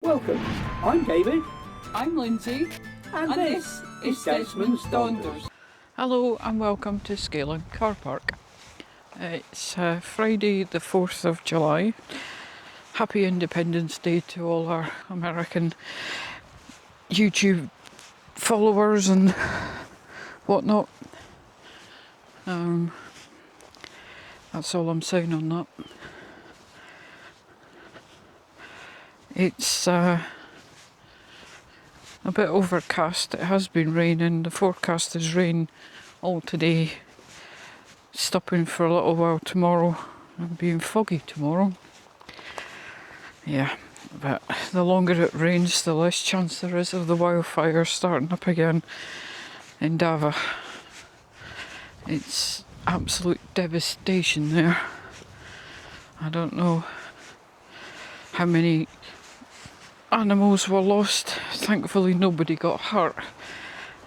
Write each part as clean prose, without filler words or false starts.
Welcome, I'm David. I'm Lindsay, And this is Desmond's Donders. Hello and welcome to Scalan Car Park. It's Friday the 4th of July. Happy Independence Day to all our American YouTube followers and whatnot. That's all I'm saying on that. It's a bit overcast. It has been raining. The forecast is rain all today, stopping for a little while tomorrow and being foggy tomorrow. Yeah, but the longer it rains, the less chance there is of the wildfires starting up again in Dava. It's absolute devastation there. I don't know how many animals were lost. Thankfully nobody got hurt.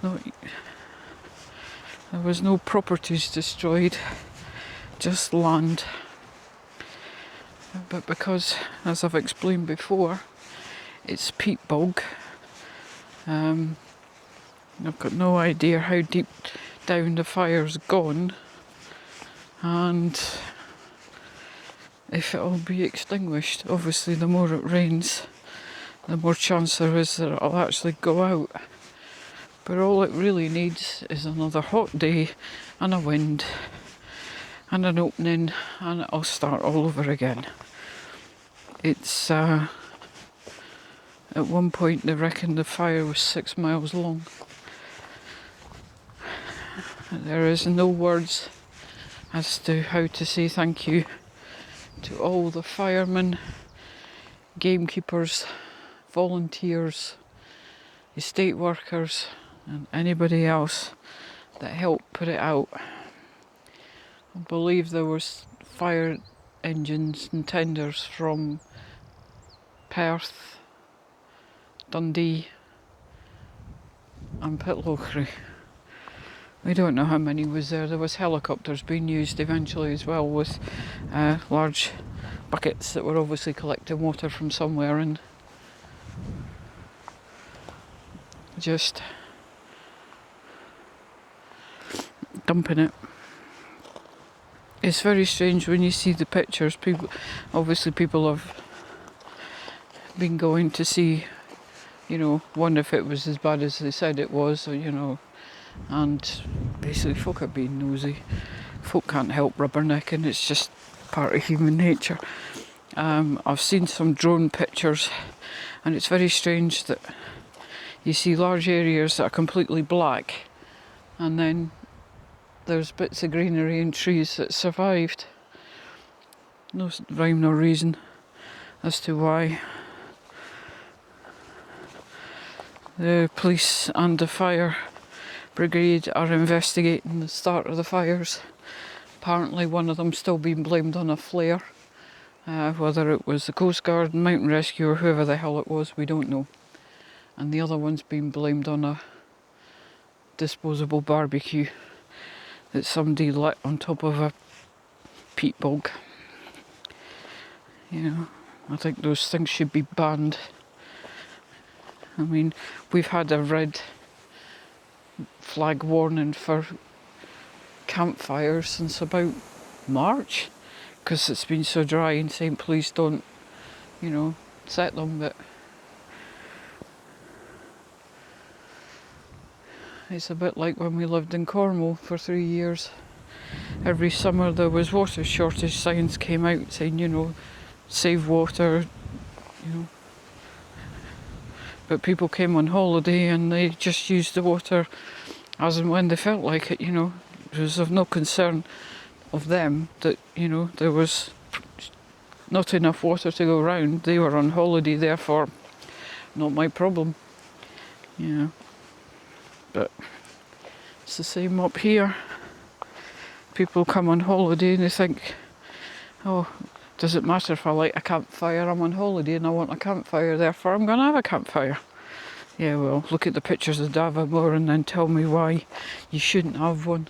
No, there was no properties destroyed, just land. But because, as I've explained before, it's peat bog, I've got no idea how deep down the fire's gone and if it'll be extinguished. Obviously the more it rains, the more chance there is that it'll actually go out. But all it really needs is another hot day and a wind and an opening and it'll start all over again. It's at one point they reckon the fire was 6 miles long. There is no words as to how to say thank you to all the firemen, gamekeepers, volunteers, estate workers and anybody else that helped put it out. I believe there was fire engines and tenders from Perth, Dundee and Pitlochry. We don't know how many was there. There was helicopters being used eventually as well with large buckets that were obviously collecting water from somewhere and just dumping it. It's very strange when you see the pictures. People have been going to see, one, if it was as bad as they said it was, or, and basically folk are being nosy. Folk can't help rubbernecking, it's just part of human nature. I've seen some drone pictures and it's very strange that you see large areas that are completely black and then there's bits of greenery and trees that survived. No rhyme nor reason as to why. The police and the fire brigade are investigating the start of the fires. Apparently one of them still being blamed on a flare. Whether it was the Coast Guard, Mountain Rescue or whoever the hell it was, we don't know. And the other one's being blamed on a disposable barbecue that somebody lit on top of a peat bog. I think those things should be banned. I mean, we've had a red flag warning for campfires since about March because it's been so dry and saying please don't, set them, but it's a bit like when we lived in Cornwall for 3 years. Every summer there was water shortage signs came out saying, save water, But people came on holiday and they just used the water as and when they felt like it, It was of no concern of them that, there was not enough water to go around. They were on holiday, therefore not my problem, But it's the same up here. People come on holiday and they think, oh, does it matter if I light a campfire? I'm on holiday and I want a campfire, therefore I'm going to have a campfire. Yeah, well, look at the pictures of Davamore and then tell me why you shouldn't have one.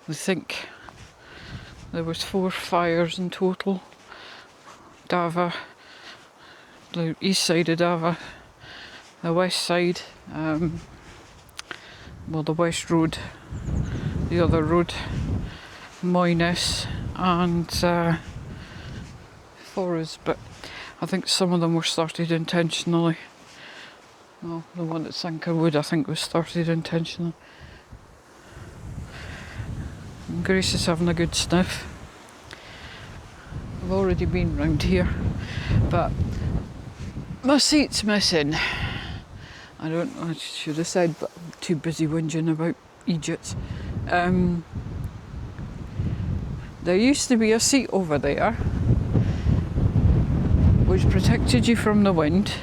They think there was 4 fires in total. Dava, the east side of Dava, the west side, the west road, the other road, Moyness and Forest, but I think some of them were started intentionally. Well, the one at Sankerwood I think was started intentionally. And Grace is having a good sniff. I've already been round here, but my seat's missing. I should have said, but I'm too busy whinging about Egypt. There used to be a seat over there which protected you from the wind.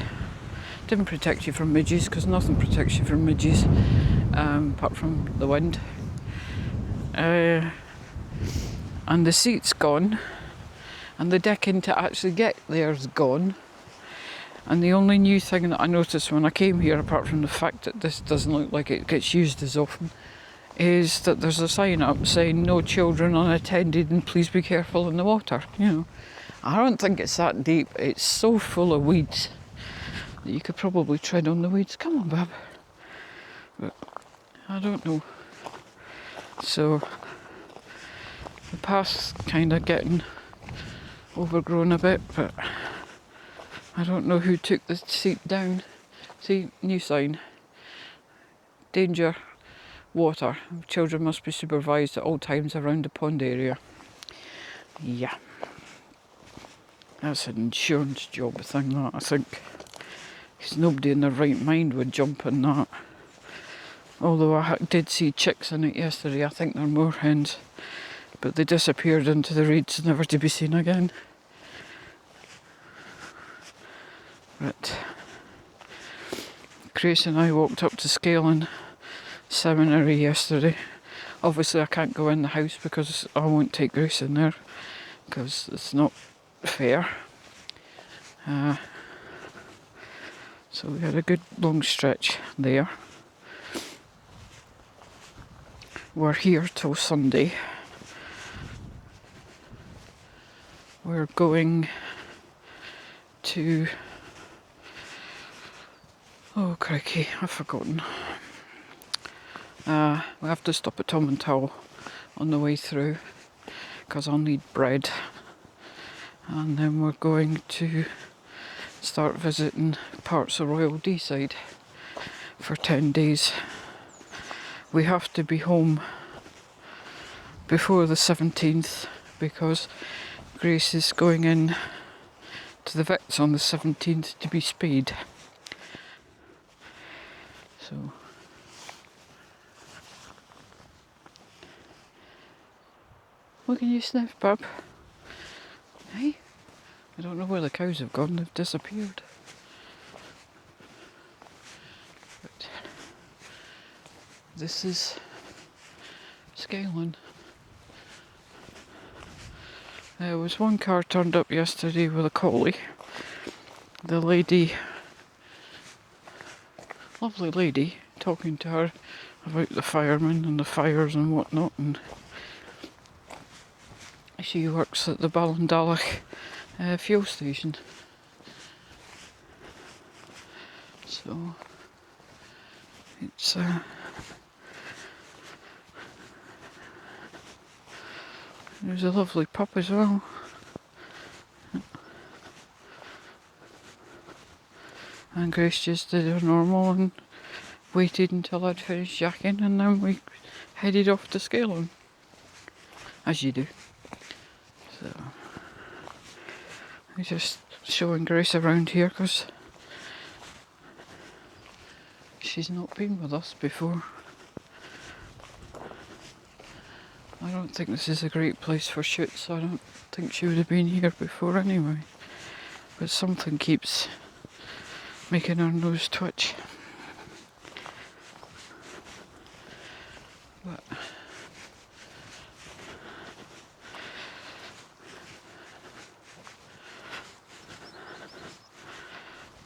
Didn't protect you from midges, because nothing protects you from midges apart from the wind. And the seat's gone, and the decking to actually get there's gone. And the only new thing that I noticed when I came here, apart from the fact that this doesn't look like it gets used as often, is that there's a sign up saying no children unattended and please be careful in the water. I don't think it's that deep. It's so full of weeds that you could probably tread on the weeds. Come on, Bab. But I don't know. So the path's kind of getting overgrown a bit, but I don't know who took the seat down. See, new sign. Danger, water. Children must be supervised at all times around the pond area. Yeah. That's an insurance job thing, that, I think. Because nobody in their right mind would jump in that. Although I did see chicks in it yesterday. I think they're moorhens. But they disappeared into the reeds, never to be seen again. But Grace and I walked up to Scalan Seminary yesterday. Obviously I can't go in the house because I won't take Grace in there, because it's not fair. So we had a good long stretch there. We're here till Sunday. We're going to... Oh crikey, I've forgotten. We have to stop at Tomintoul on the way through because I'll need bread. And then we're going to start visiting parts of Royal Deeside for 10 days. We have to be home before the 17th because Grace is going in to the vets on the 17th to be spayed. So what can you sniff, bub? Hey? I don't know where the cows have gone, they've disappeared. But this is Scalan. There was one car turned up yesterday with a collie. The lady, lovely lady, talking to her about the firemen and the fires and whatnot, and she works at the Ballindalach fuel station. So it's there's a lovely pup as well. And Grace just did her normal and waited until I'd finished yakking, and then we headed off to Scalan, as you do. So I'm just showing Grace around here because she's not been with us before. I don't think this is a great place for shoots. I don't think she would have been here before anyway. But something keeps making her nose twitch. But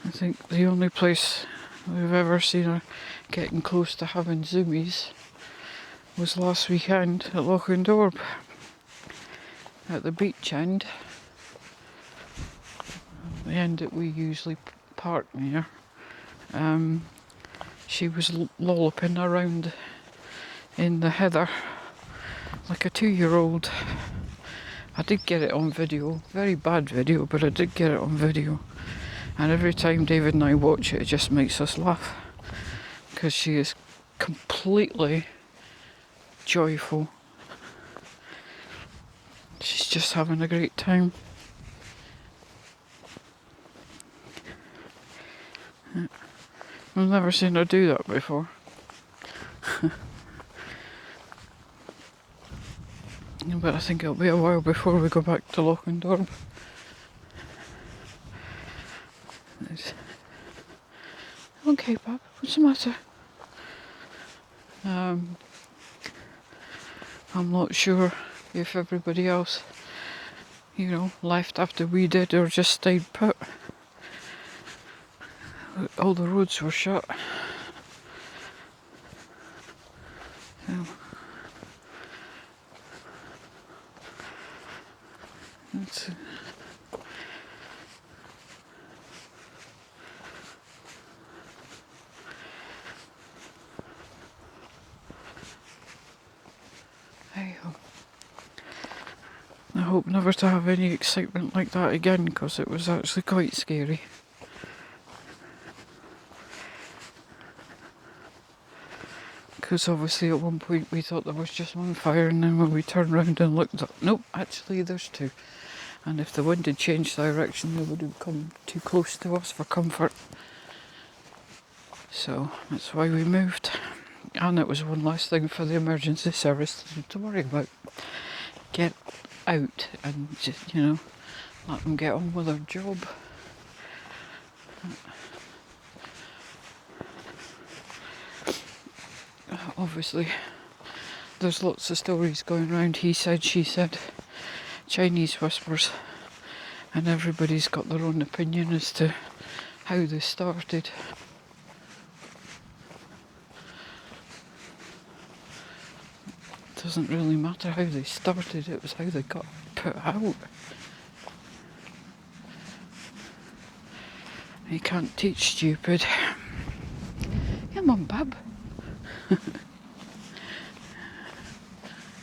I think the only place we've ever seen her getting close to having zoomies was last weekend at Lochendorp, at the beach end, the end that we usually park near. She was lolloping around in the heather like a 2-year-old. I did get it on video, very bad video, but I did get it on video. And every time David and I watch it, it just makes us laugh, because she is completely joyful. She's just having a great time. I've never seen her do that before. But I think it'll be a while before we go back to Lochendorp. Okay, Bob, what's the matter? I'm not sure if everybody else, left after we did or just stayed put. All the roads were shut. That's it. I hope never to have any excitement like that again, because it was actually quite scary. Because obviously at one point we thought there was just one fire, and then when we turned around and looked up, nope, actually there's two. And if the wind had changed direction, they would have come too close to us for comfort. So that's why we moved. And it was one last thing for the emergency service to worry about. Get out and just, let them get on with their job. Obviously, there's lots of stories going around. He said, she said, Chinese whispers, and everybody's got their own opinion as to how they started. It doesn't really matter how they started, it was how they got put out. You can't teach stupid. Come on, bub.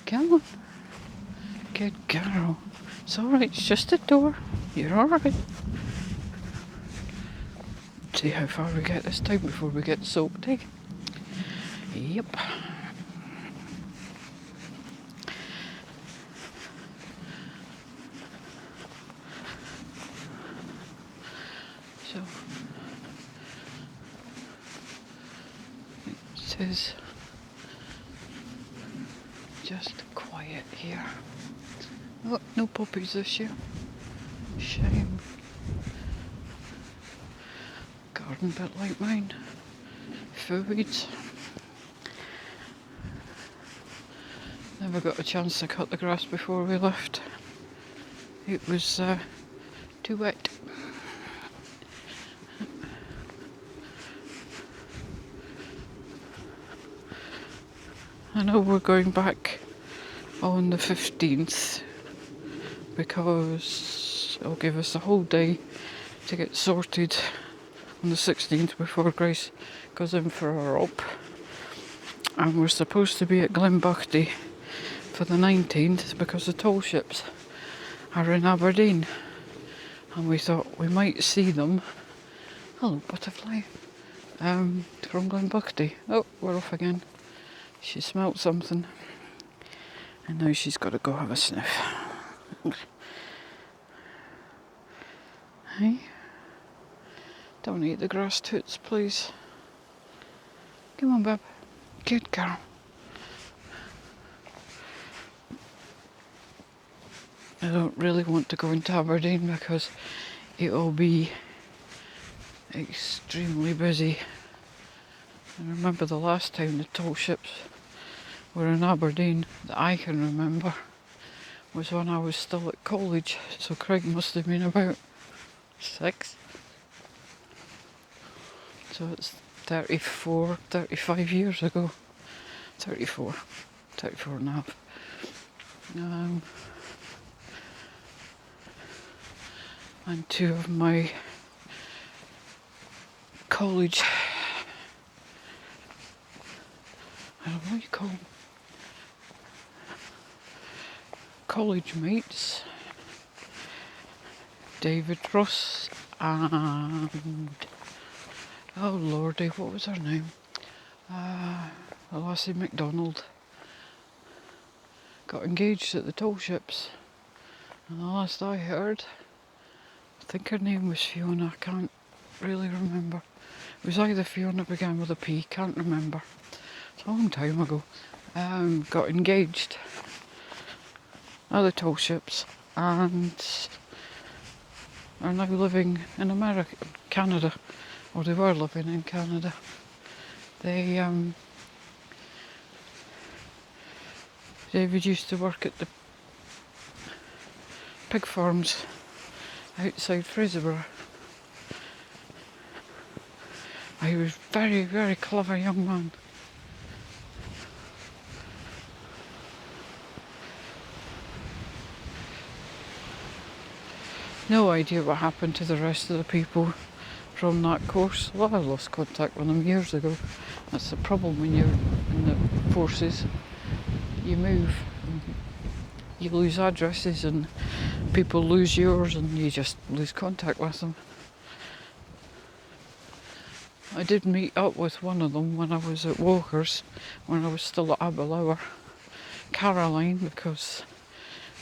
Come on. Good girl. It's alright, it's just a door. You're alright. See how far we get this time before we get soaked, eh? Yep. So, it says just quiet here. Oh, no puppies this year. Shame. Garden bit like mine. Weeds. Never got a chance to cut the grass before we left. It was too wet. I know we're going back on the 15th because it'll give us a whole day to get sorted on the 16th before Grace goes in for her op. And we're supposed to be at Glenbuchty for the 19th because the toll ships are in Aberdeen. And we thought we might see them. Hello, butterfly. From Glenbuchty. Oh, we're off again. She smelt something. And now she's got to go have a sniff. Hey? Don't eat the grass toots, please. Come on, bub. Good girl. I don't really want to go into Aberdeen because it'll be extremely busy. I remember the last time the toll ships were in Aberdeen that I can remember was when I was still at college, so Craig must have been about 6. So it's 35 years ago. 34. contact, 4.5. And 2 of my college, I don't know what you call them, college mates, David Ross and, oh lordy, what was her name? Lassie MacDonald got engaged at the toll ships, and the last I heard, I think her name was Fiona, I can't really remember. It was either Fiona, began with a P, can't remember. It's a long time ago. Got engaged at the toll ships and are now living in America, Canada, or they were living in Canada. They, David used to work at the pig farms outside Fraserburgh. He was very, very clever young man. No idea what happened to the rest of the people from that course. Well, I lost contact with them years ago. That's the problem when you're in the forces. You move, you lose addresses and people lose yours and you just lose contact with them. I did meet up with one of them when I was at Walker's, when I was still at Aberlour, Caroline, because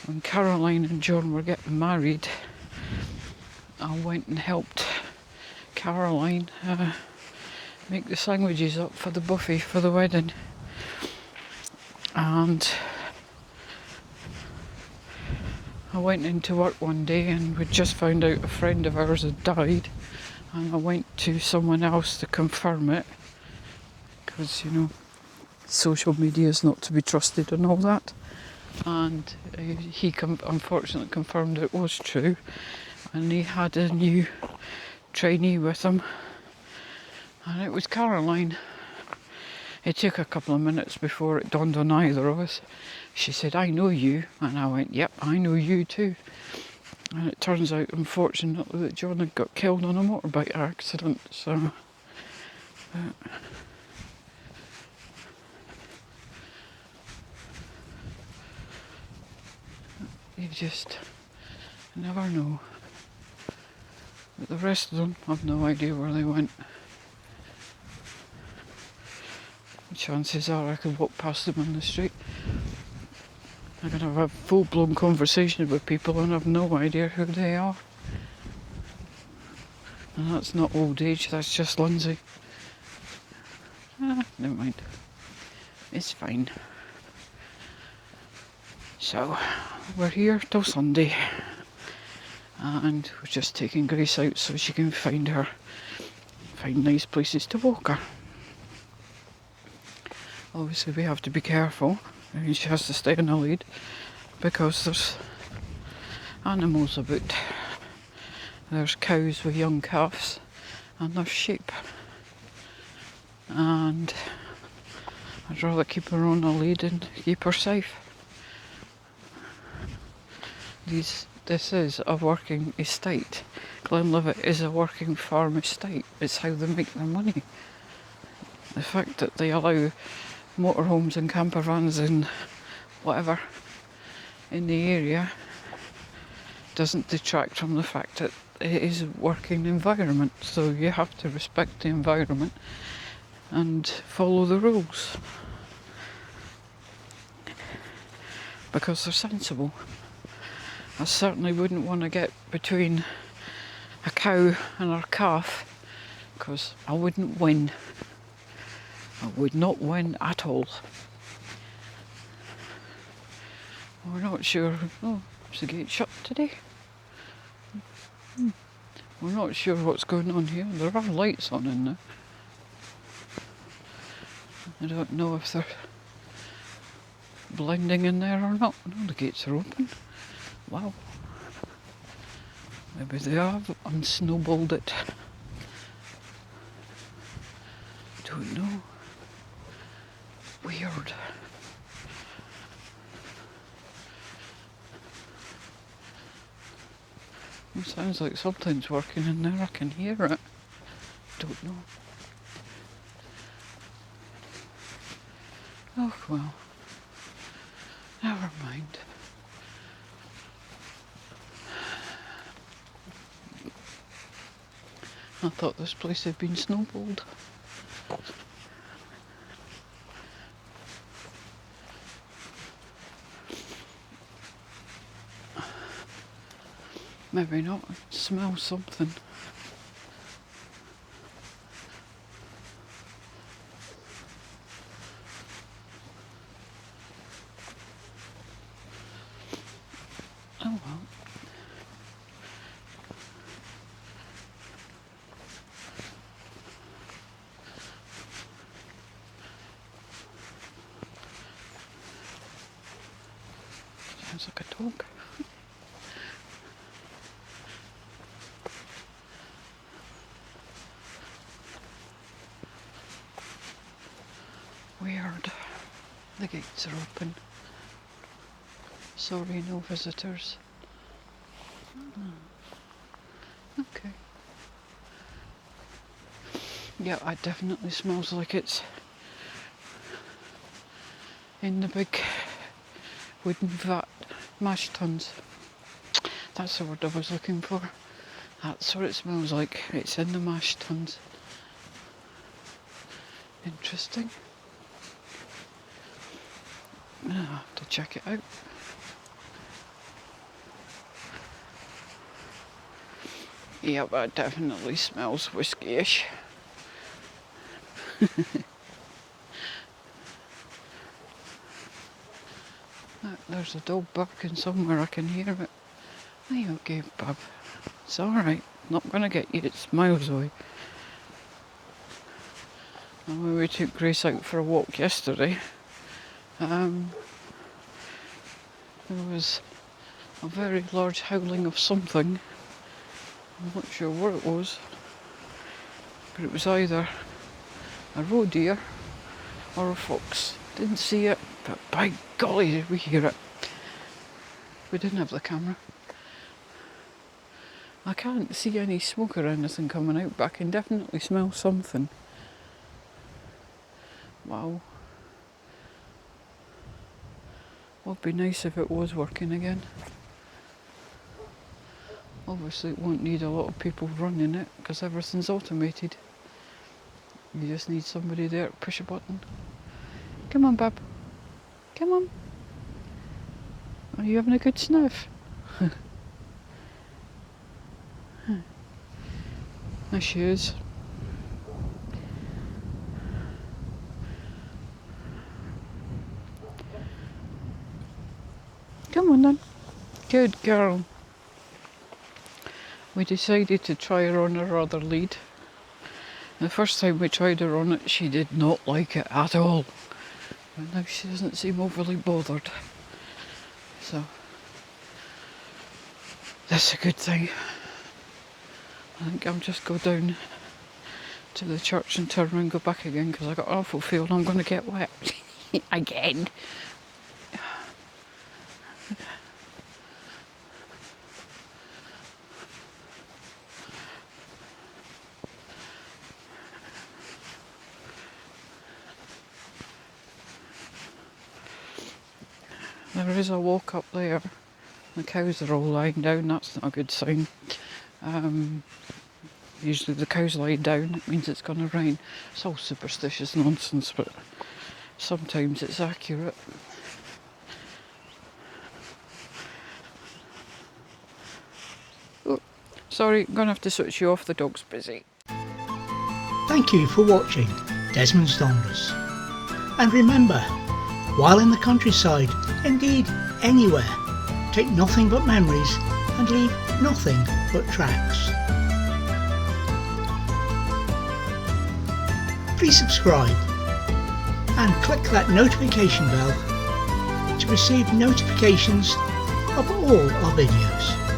when Caroline and John were getting married, I went and helped Caroline make the sandwiches up for the buffet for the wedding. And I went into work one day and we'd just found out a friend of ours had died, and I went to someone else to confirm it, because, you know, social media is not to be trusted and all that. And he unfortunately confirmed it was true, and he had a new trainee with him, and it was Caroline. It took a couple of minutes before it dawned on either of us. She said, "I know you," and I went, "Yep, I know you too." And it turns out, unfortunately, that John had got killed on a motorbike accident, so you just never know. But the rest of them, I've no idea where they went. Chances are I could walk past them on the street. I could have a full-blown conversation with people and I've no idea who they are. And that's not old age, that's just Lindsay. Never mind. It's fine. So, we're here till Sunday. And we're just taking Grace out so she can find nice places to walk her. Obviously we have to be careful, and she has to stay in the lead because there's animals about. There's cows with young calves and there's sheep, and I'd rather keep her on a lead and keep her safe. This is a working estate. Glenlivet is a working farm estate. It's how they make their money. The fact that they allow motorhomes and camper vans and whatever in the area doesn't detract from the fact that it is a working environment, so you have to respect the environment and follow the rules because they're sensible. I certainly wouldn't want to get between a cow and her calf, because I wouldn't win. I would not win at all. We're not sure. Oh, is the gate shut today? We're not sure what's going on here. There are lights on in there. I don't know if they're blending in there or not. No, the gates are open. Wow. Maybe they have unsnowballed it. Don't know. Weird. It sounds like something's working in there. I can hear it. Don't know. Oh well. Never mind. I thought this place had been snowballed. Maybe not. Smell something. Oh well. Sounds like a dog. Weird. The gates are open. Sorry, no visitors. Okay. Yeah, it definitely smells like it's in the big wooden vat mash tuns. That's the word I was looking for. That's what it smells like. It's in the mash tuns. Interesting. I'll have to check it out. Yeah, that definitely smells whiskey-ish. There's a dog barking somewhere, I can hear it. Are you okay, bub? It's alright, not gonna get you, it's miles away. And when we took Grace out for a walk yesterday, there was a very large howling of something. I'm not sure what it was, but it was either a roe deer or a fox. Didn't see it, but by golly did we hear it. We didn't have the camera. I can't see any smoke or anything coming out, but I can definitely smell something. Wow. Would be nice if it was working again. Obviously it won't need a lot of people running it because everything's automated. You just need somebody there to push a button. Come on, bub. Come on. Are you having a good sniff? There she is. Come on then. Good girl. We decided to try her on her other lead. The first time we tried her on it, she did not like it at all. And now she doesn't seem overly bothered. So, that's a good thing. I think I'll just go down to the church and turn around and go back again because I got an awful feeling I'm going to get wet again. There is a walk up there. The cows are all lying down, that's not a good sign. Usually the cows lie down, it means it's going to rain. It's all superstitious nonsense, but sometimes it's accurate. Oh, sorry, I'm going to have to switch you off, the dog's busy. Thank you for watching Desmond's Donders. And remember, while in the countryside, indeed anywhere, take nothing but memories and leave nothing but tracks. Please subscribe and click that notification bell to receive notifications of all our videos.